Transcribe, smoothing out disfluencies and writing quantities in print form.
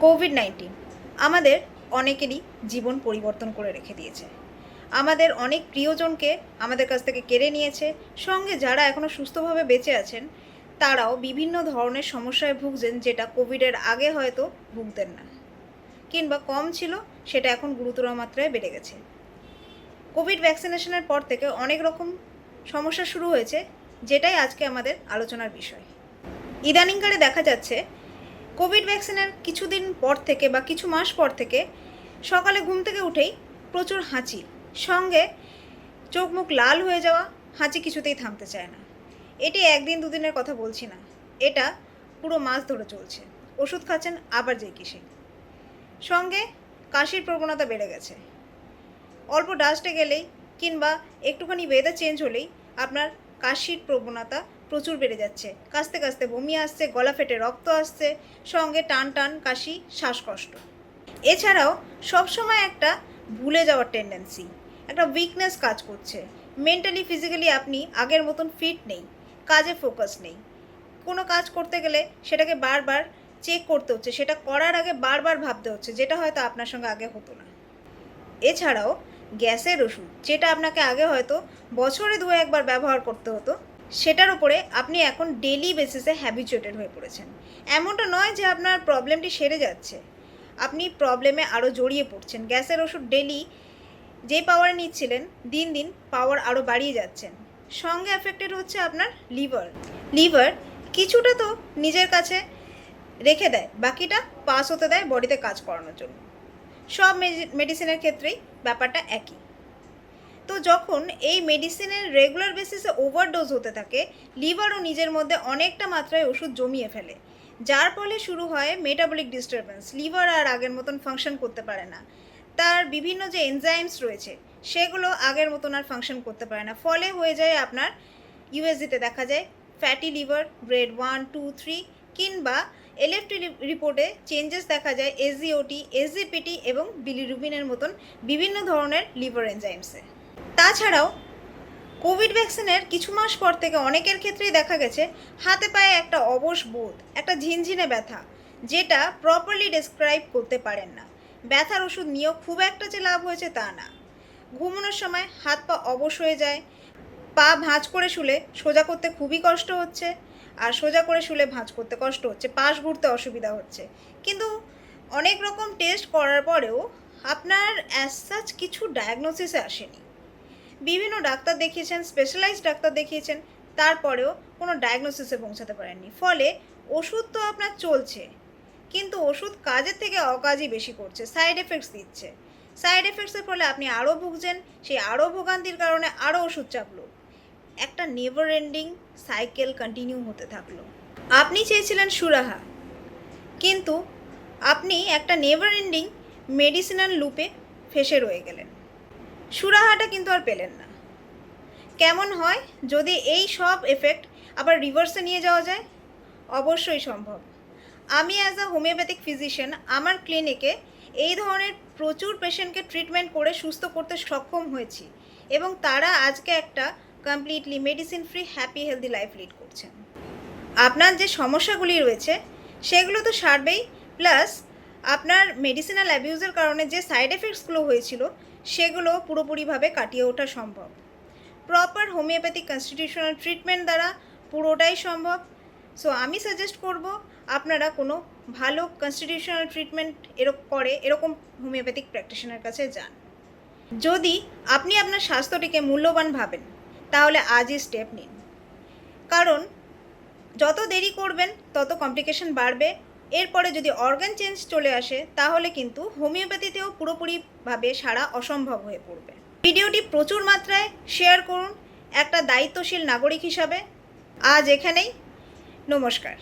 COVID-19 আমাদের অনেকেরই জীবন পরিবর্তন করে রেখে দিয়েছে। আমাদের অনেক প্রিয়জনকে আমাদের কাছ থেকে কেড়ে নিয়েছে। সঙ্গে যারা এখনও সুস্থভাবে বেঁচে আছেন, তারাও বিভিন্ন ধরনের সমস্যায় ভুগছেন, যেটা কোভিডের আগে হয়তো ভুগতেন না, কিংবা কম ছিল, সেটা এখন গুরুতর মাত্রায় বেড়ে গেছে। কোভিড ভ্যাকসিনেশনের পর থেকে অনেক রকম সমস্যা শুরু হয়েছে, যেটাই আজকে আমাদের আলোচনার বিষয়। ইদানিংকালে দেখা যাচ্ছে কোভিড ভ্যাকসিনের কিছুদিন পর থেকে বা কিছু মাস পর থেকে সকালে ঘুম থেকে উঠেই প্রচুর হাঁচি, সঙ্গে চোখ মুখ লাল হয়ে যাওয়া, হাঁচি কিছুতেই থামতে চায় না। এটি একদিন দুদিনের কথা বলছি না, এটা পুরো মাস ধরে চলছে। ওষুধ খাচ্ছেন আবার যেই কি সেই। সঙ্গে কাশির প্রবণতা বেড়ে গেছে। অল্প ডাস্টে গেলেই কিংবা একটুখানি ওয়েদার চেঞ্জ হলেই আপনার কাশির প্রবণতা প্রচুর বেড়ে যাচ্ছে। কাশতে কাশতে বমি আসছে, গলা ফেটে রক্ত আসছে, সঙ্গে টান টান কাশি, শ্বাসকষ্ট। এছাড়াও সবসময় একটা ভুলে যাওয়ার টেন্ডেন্সি, একটা উইকনেস কাজ করছে। মেন্টালি ফিজিক্যালি আপনি আগের মতন ফিট নেই, কাজে ফোকাস নেই। কোনো কাজ করতে গেলে সেটাকে বারবার চেক করতে হচ্ছে, সেটা করার আগে বারবার ভাবতে হচ্ছে, যেটা হয়তো আপনার সঙ্গে আগে হতো না। এছাড়াও গ্যাসের ওষুধ, যেটা আপনাকে আগে হয়তো বছরে 2-1 বার ব্যবহার করতে হতো, সেটার উপরে আপনি এখন ডেলি বেসিসে হ্যাবিচুয়েটেড হয়ে পড়েছেন। এমনটা নয় যে আপনার প্রবলেমটি সেরে যাচ্ছে, আপনি প্রবলেমে আরও জড়িয়ে পড়ছেন। গ্যাসের ওষুধ ডেলি যে পাওয়ারে নিচ্ছিলেন, দিন দিন পাওয়ার আরও বাড়িয়ে যাচ্ছেন। সঙ্গে এফেক্টেড হচ্ছে আপনার লিভার কিছুটা তো নিজের কাছে রেখে দেয়, বাকিটা পাস হতে দেয় বডিতে কাজ করানোর জন্য। সব মেডিসিনের ক্ষেত্রেই ব্যাপারটা একই। তো যখন এই মেডিসিনের রেগুলার বেসিসে ওভারডোজ হতে থাকে, লিভারও নিজের মধ্যে অনেকটা মাত্রায় ওষুধ জমিয়ে ফেলে, যার ফলে শুরু হয় মেটাবলিক ডিস্টারবেন্স। লিভার আর আগের মতন ফাংশন করতে পারে না, তার বিভিন্ন যে এনজাইমস রয়েছে সেগুলো আগের মতন আর ফাংশন করতে পারে না। ফলে হয়ে যায় আপনার ইউএসজিতে দেখা যায় ফ্যাটি লিভার গ্রেড 1, 2, 3, কিংবা এলএফটি রিপোর্টে চেঞ্জেস দেখা যায় এসজিওটি, এসজিপিটি এবং বিলিরুবিনের মতন বিভিন্ন ধরনের লিভার এনজাইমসে। তাছাড়াও কোভিড ভ্যাকসিনের কিছু মাস পর থেকে অনেকের ক্ষেত্রেই দেখা গেছে হাতে পায়ে একটা অবশ বোধ, একটা ঝিনঝিনে ব্যথা, যেটা প্রপারলি ডেসক্রাইব করতে পারেন না। ব্যথার ওষুধ নিয়েও খুব একটা যে লাভ হয়েছে তা না। ঘুমানোর সময় হাত পা অবশ হয়ে যায়, পা ভাঁজ করে শুলে সোজা করতে খুবই কষ্ট হচ্ছে, আর সোজা করে শুলে ভাঁজ করতে কষ্ট হচ্ছে, পাশ ঘুরতে অসুবিধা হচ্ছে। কিন্তু অনেক রকম টেস্ট করার পরেও আপনার অ্যাজ সাচ কিছু ডায়াগনোসিসে আসেনি। বিভিন্ন ডাক্তার দেখিয়েছেন, স্পেশালাইজড ডাক্তার দেখিয়েছেন, তারপরেও কোনো ডায়াগনোসিসে পৌঁছাতে পারেননি। ফলে ওষুধ তো আপনার চলছে, কিন্তু ওষুধ কাজের থেকে অকাজই বেশি করছে, সাইড এফেক্টস দিচ্ছে। সাইড এফেক্টসের ফলে আপনি আরও ভুগছেন, সেই আরও ভোগান্তির কারণে আরও ওষুধ চাপলো, একটা নেভার এন্ডিং সাইকেল কন্টিনিউ হতে থাকলো। আপনি চেয়েছিলেন সুরাহা, কিন্তু আপনি একটা নেভার এন্ডিং মেডিসিনাল লুপে ফেসে রয়ে গেলেন। সুরাহাটা কিন্তু আর পেলেন না। কেমন হয় যদি এই সব এফেক্ট আবার রিভার্সে নিয়ে যাওয়া যায়? অবশ্যই সম্ভব। আমি অ্যাজ আ হোমিওপ্যাথিক ফিজিশিয়ান আমার ক্লিনিকে এই ধরনের প্রচুর পেশেন্টকে ট্রিটমেন্ট করে সুস্থ করতে সক্ষম হয়েছি, এবং তারা আজকে একটা completely medicine free happy healthy life lead করছেন। আপনার যে সমস্যাগুলি রয়েছে সেগুলো তো সারবেই, প্লাস আপনার মেডিসিনাল অ্যাবিউজের কারণে যে সাইড এফেক্টসগুলো হয়েছিল সেগুলো পুরোপুরিভাবে কাটিয়ে ওঠা সম্ভব। প্রপার হোমিওপ্যাথিক কনস্টিটিউশনাল ট্রিটমেন্ট দ্বারা পুরোটাই সম্ভব। সো আমি সাজেস্ট করব আপনারা কোনো ভালো কনস্টিটিউশনাল ট্রিটমেন্ট এরকম হোমিওপ্যাথিক প্র্যাকটিশনার কাছে যান। যদি আপনি আপনার স্বাস্থ্যটিকে মূল্যবান ভাবেন, তাহলে আজই স্টেপ নিন, কারণ যত দেরি করবেন তত কমপ্লিকেশন বাড়বে। এরপরে যদি অর্গান চেঞ্জ চলে আসে, তাহলে কিন্তু হোমিওপ্যাথিতেও পুরোপুরিভাবে সারা অসম্ভব হয়ে পড়বে। ভিডিওটি প্রচুর মাত্রায় শেয়ার করুন একটা দায়িত্বশীল নাগরিক হিসাবে। আজ এখানেই, নমস্কার।